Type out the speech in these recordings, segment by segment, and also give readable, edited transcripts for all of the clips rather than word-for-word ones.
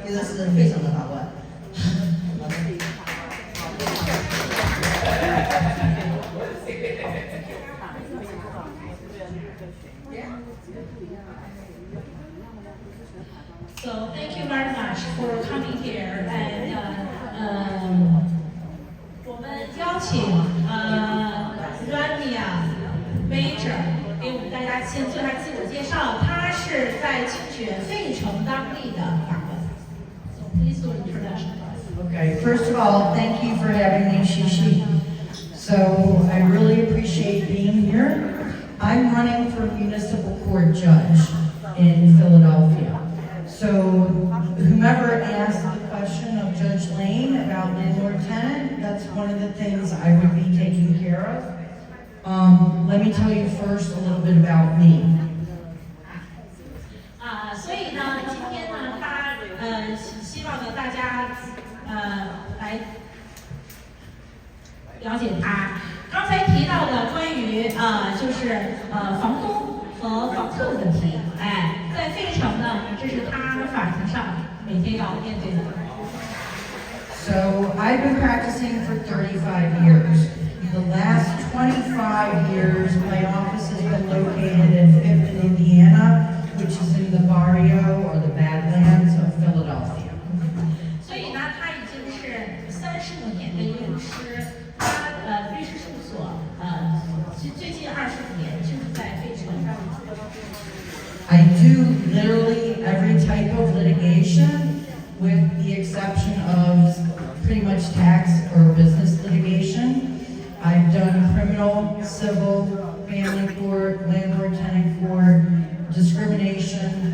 真的是非常的大乱。So thank you very much for coming here and 我们邀请RANIA Major 给我们大家先做一下自我介绍。他是在清泉费城当地的法官。So please do an introduction. Okay, first of all, thank you for having me, Shishi. So I really appreciate being here. I'm running for municipal court judge in Philadelphia. So whomever asked the question of Judge Lane about landlord-tenant, that's one of the things I would be taking care of. Let me tell you first a little bit about me. 所以呢，今天呢，他希望呢大家来了解他。刚才提到的关于就是房东和房客的问题，在费城呢，这是他法庭上每天要面对的。So I've been practicing for 35 years. The last 25 years, my office has been located in 5th, Indiana, which is in the barrio or the Badlands of Philadelphia. 所以呢，他已经是35年的律师，他律师事务所最近25年就是在费城。I do literally every type of litigation, with the exception of pretty much tax or business litigation. I've done criminal, civil, family court, landlord-tenant court, discrimination,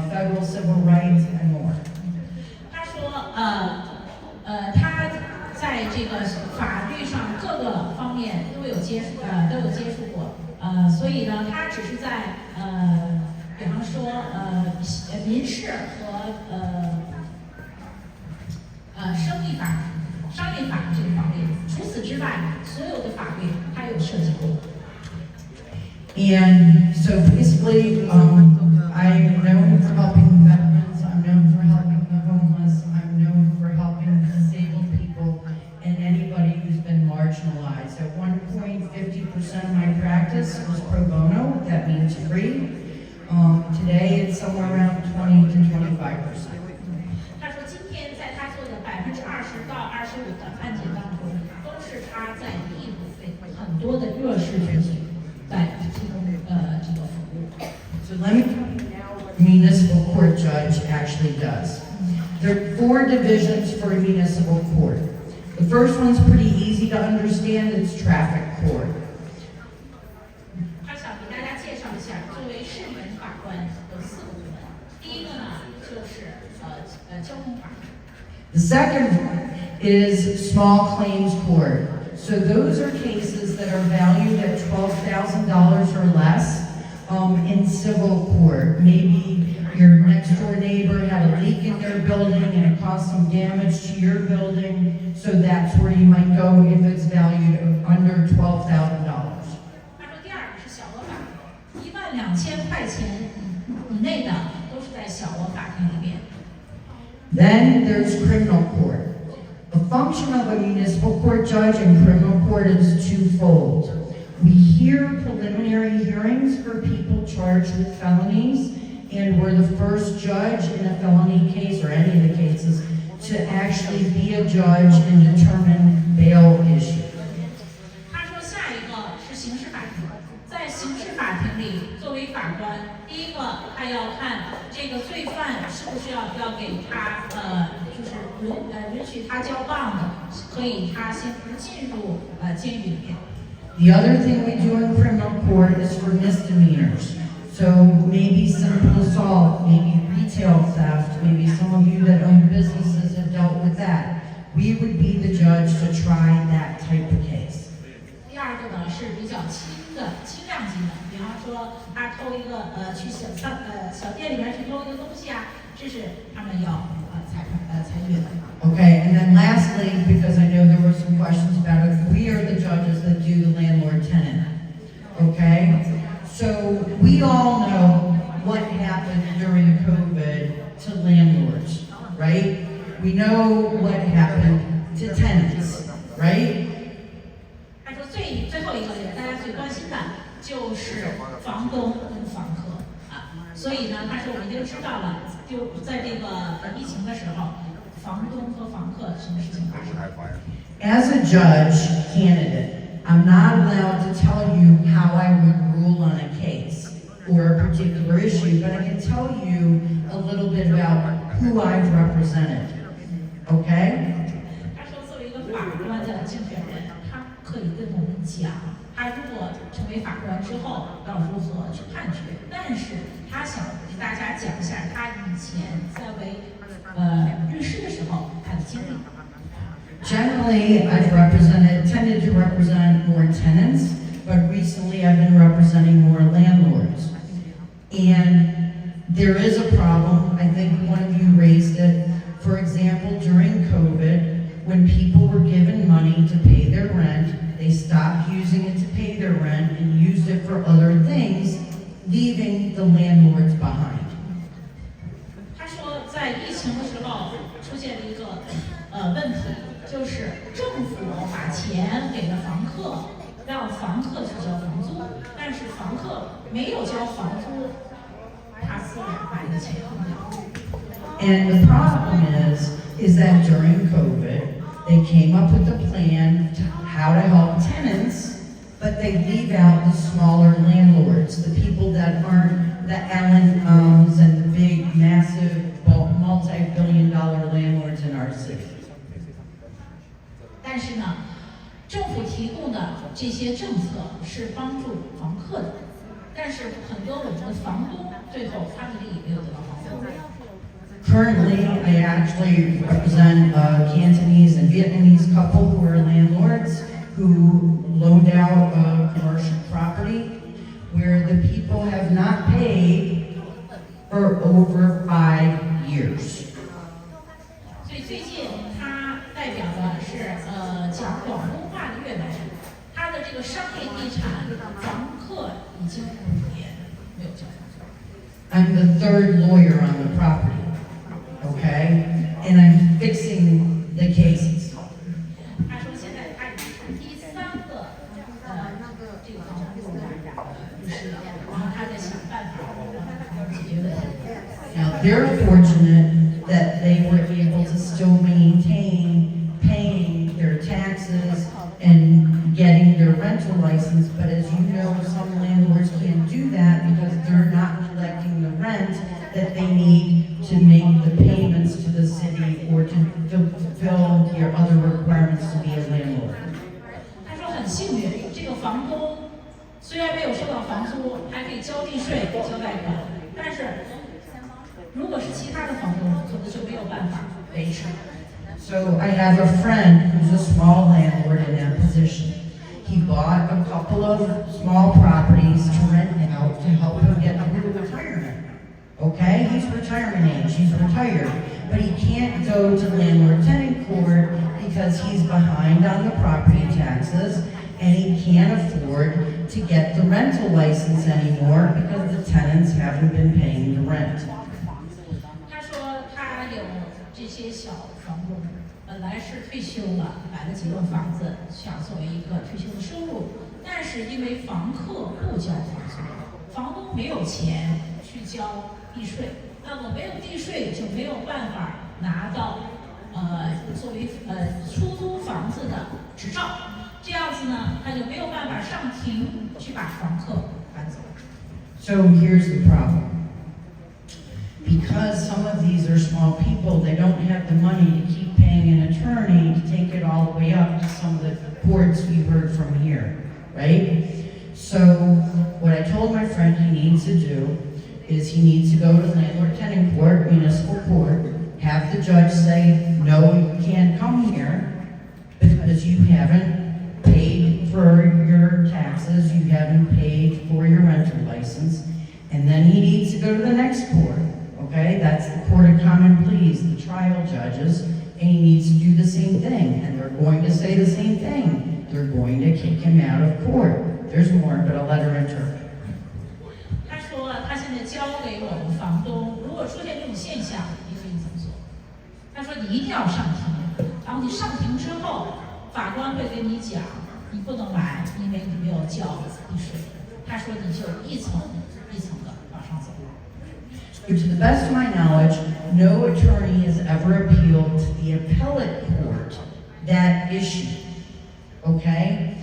federal civil rights, and more. 他说，他在这个法律上各个方面都有接触过，所以呢，他只是在比方说民事和商业法这个方面，除此之外，所有的法律他有涉及过。And so basically, I'm known for helping veterans, I'm known for helping the homeless, I'm known for helping disabled people, and anybody who's been marginalized. At one point, 50% of my practice was pro bono, that means free. Today, it's somewhere around 20 to 25%. 他说，今天在他做的20%到25%的案件当中，都是他在义务费很多的弱势群体在提供这个服务。So let me tell you now what a municipal court judge actually does. There are 4 divisions for a municipal court. The first one's pretty easy to understand, it's traffic court. 他想给大家介绍一下，作为市民法官有4个部门。第一个呢，就是交通法。The second one is small claims court. So those are cases that are valued at $12,000 or less in civil court. Maybe your next door neighbor had a leak in their building and it caused some damage to your building. So that's where you might go if it's valued under $12,000. 他说第二个是小额法，12000块钱以内的都是在小额法庭里面。Then there's criminal court. The function of a municipal court judge in criminal court is twofold. We hear preliminary hearings for people charged with felonies, and we're the first judge in a felony case or any of the cases to actually be a judge and determine bail issues. 他说下一个是刑事法庭，在刑事法庭里，作为法官，第一个他要看这个罪犯是不是要给他就是允许他交棒的，可以他先不进入监狱里面。The other thing we do in criminal court is for misdemeanors. So maybe simple assault, maybe retail theft, maybe some of you that own businesses have dealt with that. We would be the judge to try that type of case. 第二个呢是比较轻量级的，比方说他偷一个去小店里面去偷一个东西啊，这是他们要裁决的。Okay, and then lastly, because I know there were some questions about it, we are the judges that do the landlord-tenant. Okay? So we all know what happened during COVID to landlords, right? know what happened to tenants, right? 他说最后一个大家最关心的就是房东跟房客啊，所以呢，他说我们已经知道了，就在这个疫情的时候，房东和房客什么事情发生。As a judge candidate, I'm not allowed to tell you how I would rule on a case or a particular issue, but I can tell you a little bit about who I've represented. Okay? 他说，作为一个法官的竞选人，他可以跟我们讲，他如果成为法官之后要如何去判决。但是他想给大家讲一下他以前在为律师的时候他的经历。Generally, I've tended to represent more tenants, but recently I've been representing more landlords. And there is a problem, I think one of you raised it. For example, during COVID, when people were given money to pay their rent, they stopped using it to pay their rent and used it for other things, leaving the landlords behind. 他说，在疫情的时候出现了一个问题，就是政府把钱给了房客，让房客去交房租，但是房客没有交房租，他自然把这个钱用掉。And the problem is that during COVID, they came up with a plan to how to help tenants, but they leave out the smaller landlords, the people that aren't the Allen and the big, massive, multi-billion-dollar landlords in our city. 但是呢，政府提供的这些政策是帮助房客的，但是很多我们的房东最后他们也没有得到房租。Currently, I actually represent a Cantonese and Vietnamese couple who are landlords who loaned out a commercial property where the people have not paid for over 5 years. 所以最近他代表的是讲广东话的越南人，他的这个商业地产房客已经5年没有交房租。I'm the third lawyer on the property, okay? And I'm fixing the cases. 他说现在他已经是第3个这个房屋的律师了，然后他在想办法解决问题。Now, they're fortunate that they were able to still maintain paying their taxes and getting their rental license, but as you know, some landlords can't do that because they're not collecting the rent that they need to make the payments to the city or to fulfill your other requirements to be a landlord. 他说很幸运，这个房东虽然没有收到房租，还可以交地税、交贷款，但是如果是其他的房东，可能就没有办法维持。So I have a friend who's a small landlord in that position. He bought a couple of small properties to rent out to help him get through retirement. Okay, he's retirement age, he's retired, but he can't go to landlord-tenant court because he's behind on the property taxes and he can't afford to get the rental license anymore because the tenants haven't been paying the rent. 他说他有这些小房东，本来是退休了，买了几栋房子，想作为一个退休的收入，但是因为房客不交房租，房东没有钱去交地税，那么没有地税就没有办法拿到作为出租房子的执照，这样子呢，他就没有办法上庭去把房客赶走。So here's the problem. Because some of these are small people, they don't have the money to keep paying an attorney to take it all the way up to some of the courts you heard from here, right? So what I told my friend he needs to do is he needs to go to landlord-tenant court, municipal court, have the judge say, no, you can't come here because you haven't paid for your taxes, you haven't paid for your rental license, and then he needs to go to the next court. Okay, that's the Court of Common Pleas, the trial judges, and he needs to do the same thing, and they're going to say the same thing. They're going to kick him out of court. There's more, but I'll let her interpret. 他说他现在交给我们房东，如果出现这种现象，你可以怎么做？他说你你一定要上庭，然后你上庭之后，法官会跟你讲，你不能来，因为你没有交地税。他说你就一层一层的往上走。To the best of my knowledge, no attorney has ever appealed to the appellate court that issue. Okay?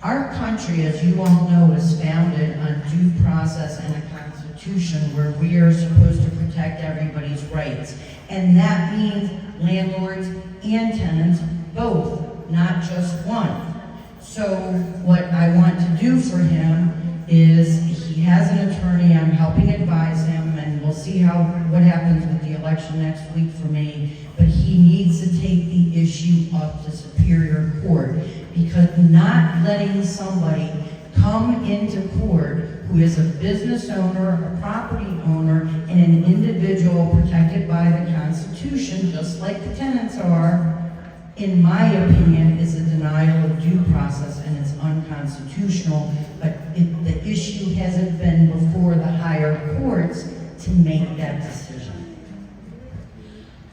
Our country, as you all know, is founded on due process and a constitution where we are supposed to protect everybody's rights. And that means landlords and tenants both, not just one. So what I want to do for him is he has an attorney, I'm helping advise him, and we'll see what happens with the election next week for me, but he needs to take the issue up to Superior Court, because not letting somebody come into court who is a business owner, a property owner, and an individual protected by the Constitution, just like the tenants are, in my opinion, is a denial of due process, and it's unconstitutional, but the issue hasn't been before the higher courts to make that decision.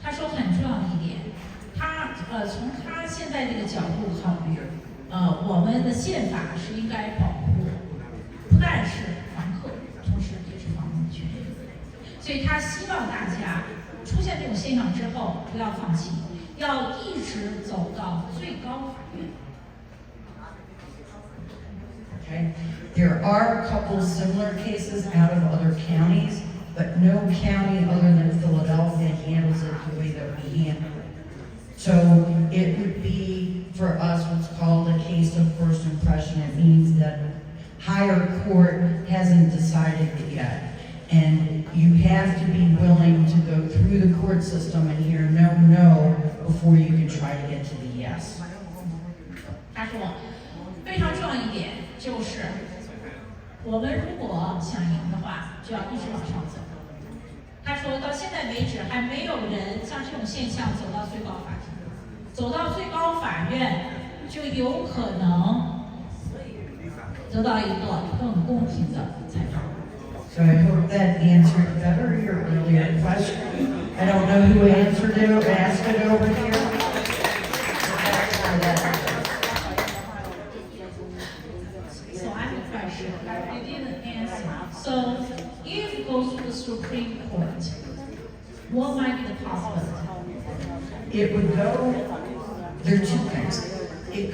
他说很重要的一点，从他现在这个角度考虑，我们的宪法是应该保护，不但是房客，同时也是房东的权益。所以他希望大家出现这种现象之后不要放弃，要一直走到最高法院。Okay. There are a couple similar cases out of other counties, but no county other than Philadelphia handles it the way that we handle it. So it would be, for us, what's called a case of first impression. It means that higher court hasn't decided it yet. And you have to be willing to go through the court system and hear no before you can try to get to the yes. 他说，非常重要一点就是，我们如果想赢的话，就要一直往上走。他说到现在为止，还没有人像这种现象走到最高法庭，走到最高法院就有可能得到一个更公平的裁判。So I hope that answered better your earlier question. I don't know who answered it or asked it over here. So I have a question. You didn't answer. So if it goes to the Supreme Court, what might be the possibility? It would go, there are two things. It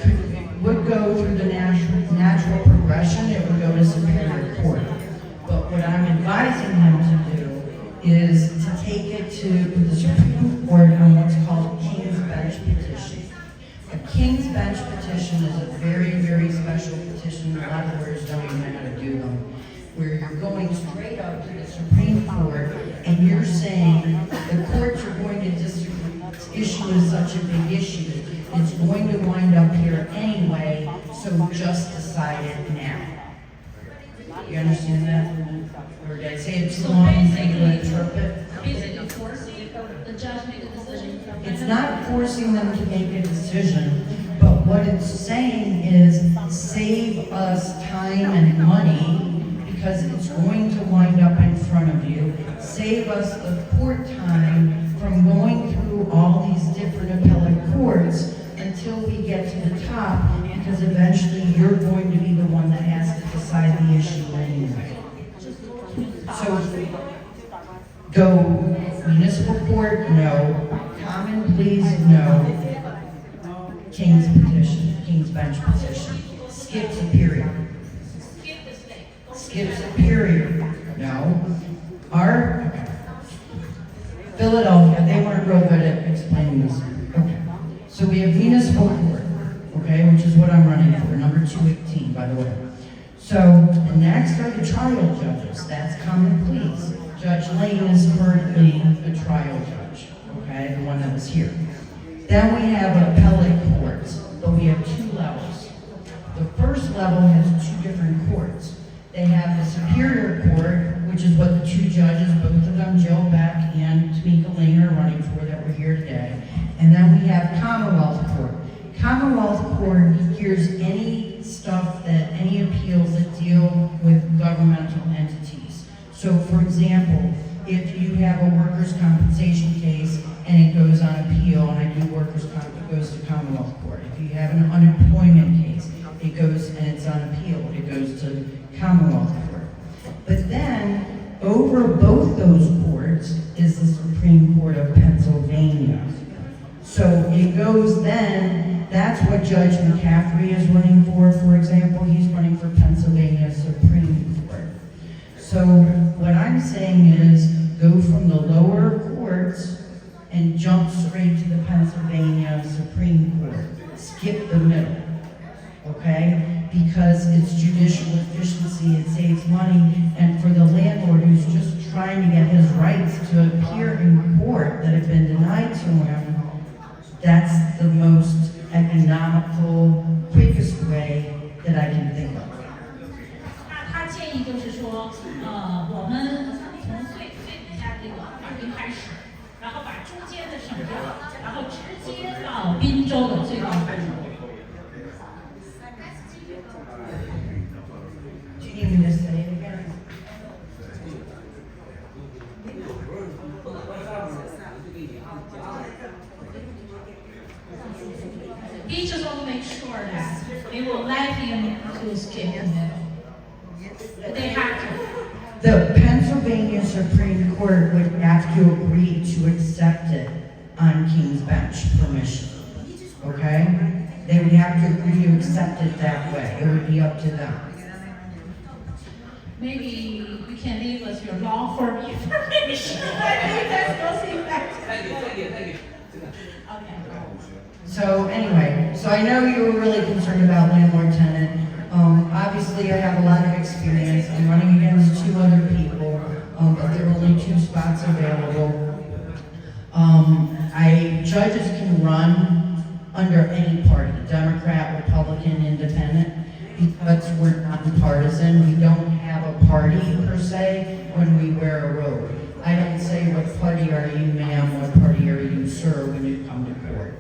would go through the natural progression. It would go to Superior Court. But what I'm advising him to do is to take it to the Supreme Court on what's called a King's Bench petition. A King's Bench petition is a very, very special petition. A lot of lawyers don't even know how to do them. Where you're going straight up to the Supreme Court and you're saying the courts are going to disagree. This issue is such a big issue. It's going to wind up here anyway, so just decide it now. You understand that? Or did I say it too long and think you interpret? Basically forcing the judge make a decision. It's not forcing them to make a decision, but what it's saying is save us time and money because it's going to wind up in front of you. Save us the court time from going through all these different appellate courts until we get to the top, because eventually you're going to be the one that has to decide the issue anyway. So, go municipal court, no. Common pleas, no. King's petition, King's Bench petition. Skip Superior. Skip Superior, no. Our Philadelphia, they weren't real good at explaining this. Okay. So we have municipal court, okay, which is what I'm running for, number 218, by the way. So the next are the trial judges. That's common pleas. Judge Lane is currently the trial judge, okay, the one that was here. Then we have appellate courts, but we have two levels. The first level has two different courts. They have the Superior Court, which is what the two judges, both of them, Jill Beck and Tamika Lane, are running for that we're here today. And then we have Commonwealth Court. Commonwealth Court hears any stuff any appeals that deal with governmental entities. So for example, if you have a workers' compensation case and it goes on appeal, workers' comp, it goes to Commonwealth Court. If you have an unemployment case, it goes, and it's on appeal, it goes to Commonwealth Court. But then, over both those courts is the Supreme Court of Pennsylvania. So it goes then, that's what Judge McCaffrey is running for example. He's running for Pennsylvania Supreme Court. So what I'm saying is, go from the lower courts and jump straight to the Pennsylvania Supreme Court. Skip the middle, okay? Because it's judicial efficiency, it saves money, and for the landlord who's just trying to get his rights to appear in court that have been denied to him, that's the most economical, quickest way that I can think of. 他建议就是说，我们从最底下这个法庭开始，然后把中间的省掉，然后直接到滨州的最高法院。Do you need me to say it again? He just want to make sure that they will let him to skip the middle. They have to. The Pennsylvania Supreme Court would have to agree to accept it on King's Bench permission, okay? They would have to agree to accept it that way. It would be up to them. Maybe you can leave us your law firm information. I think that's most effective. Thank you. Okay. So anyway, so I know you were really concerned about landlord-tenant. Obviously, I have a lot of experience. I'm running against 2 other people, but there are only 2 spots available. Judges can run under any party, Democrat, Republican, Independent, because we're nonpartisan. We don't have a party per se when we wear a robe. I don't say what party are you, ma'am, what party are you, sir, when you come to court.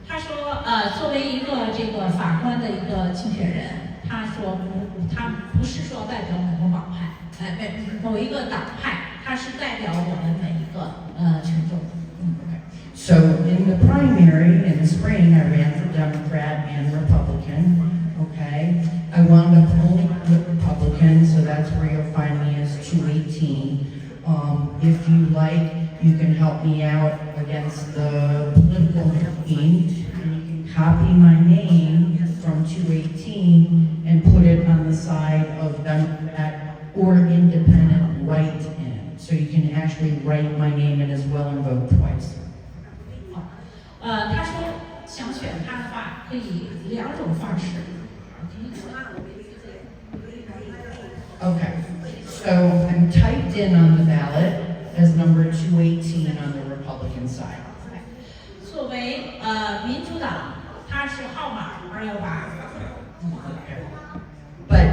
他说，作为一个这个法官的一个竞选人，他说他不是说代表某个党派，某一个党派，他是代表我们每一个群众。Okay. So in the primary in the spring, I ran for Democrat and Republican. Okay, I wound up only with Republican, so that's where you'll find me as 218. If you like, you can help me out against the political machine. You can copy my name from 218 and put it on the side of Democrat or Independent write-in. So you can actually write my name in as well and vote twice. 他说想选他的话，可以2种方式。Okay, so I'm typed in on the ballot as number 218 on the Republican side. 作为民主党，它是号码218。But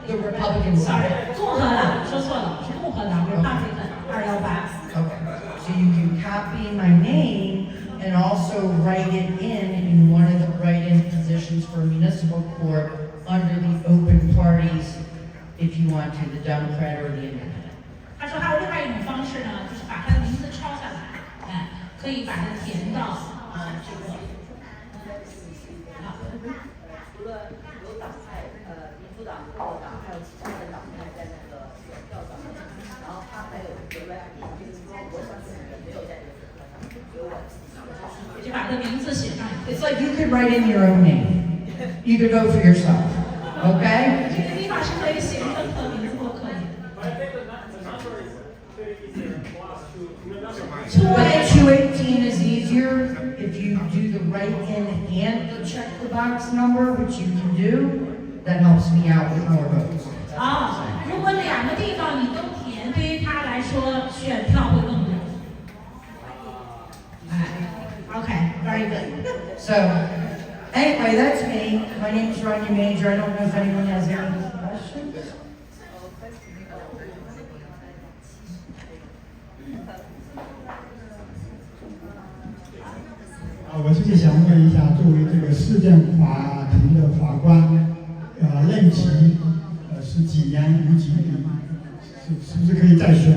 the Republican side. 共和党说错了，是共和党 Republican 218。Okay, so you can copy my name and also write it in one of the write-in positions for municipal court under the open parties, if you want to, the Democrat or the Independent. 他说还有另外一种方式呢，就是把他的名字抄下来，可以把它填到这个。除了有党派，民主党、共和党，还有其他的党派在那个选票上面，然后他还有一个 ranking，就是说我想选的没有在这个选票上面，有我自己的。就把他的名字写上。It's like you could write in your own name. You could vote for yourself. Okay? 这个地方是可以写任何名字都可以。But 218 is easier if you do the write-in and the check the box number, which you can do. That helps me out with more votes. 如果2个地方你都填，对于他来说选票会更多。Okay, very good. So, anyway, that's me. My name is RANIA Major. I don't know if anyone has any questions. 我就是想问一下，作为这个市政法庭的法官，任期是几年无几年，是不是可以再选？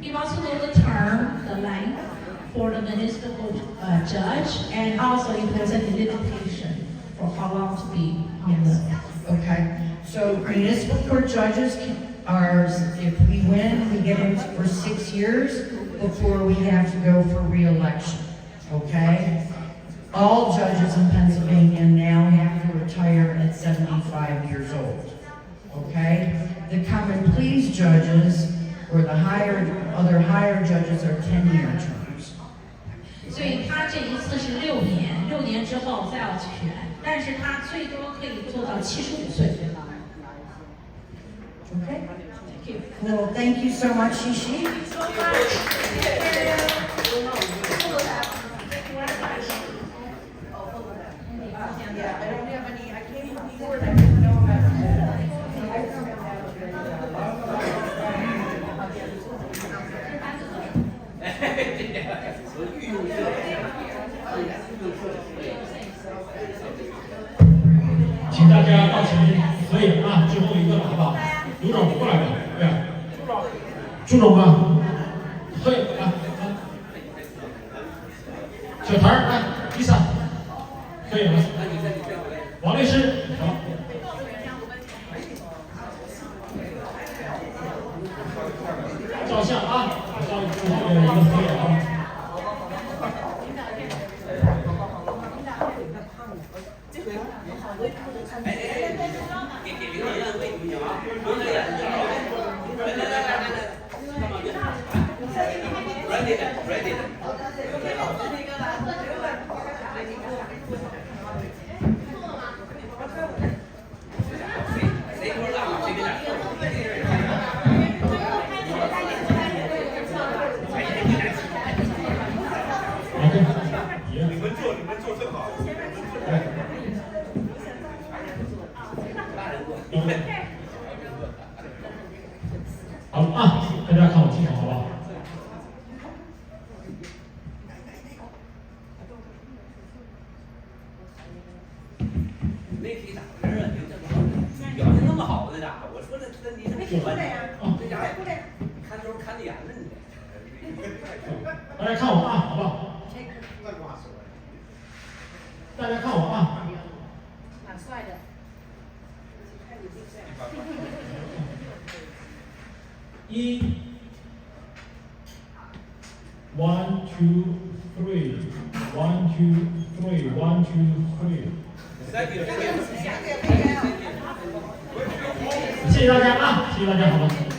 He wants to know the term, the length. for the municipal judge, and also if there's any limitation for how long to be on the. Okay, so municipal court judges are, if we win, we get in for 6 years before we have to go for re-election, okay? All judges in Pennsylvania now have to retire at 75 years old, okay? The common pleas judges, or the other higher judges are 10-year terms. 所以他这一次是6年，6年之后再要选，但是他最多可以做到75岁。Okay? Thank you. Well, thank you so much, Shishi. Yeah, I don't have any, I came before and I didn't know about it. 请大家到前面合影啊，最后一个了，好不好？卢总过来吧，对啊，朱总吗？合影啊，小谭儿来，Lisa，可以了。王律师，好。照相啊，照最后的一个合影啊。好了啊，大家看我镜头好不好？媒体咋回事啊？你这表现那么好的咋？我说你这没出来呀？这家伙看球看的严了你。大家看我啊，好不好？大家看我啊。蛮帅的。1 2 3 1 2 3 1 2 3。谢谢大家啊，谢谢大家，好吧。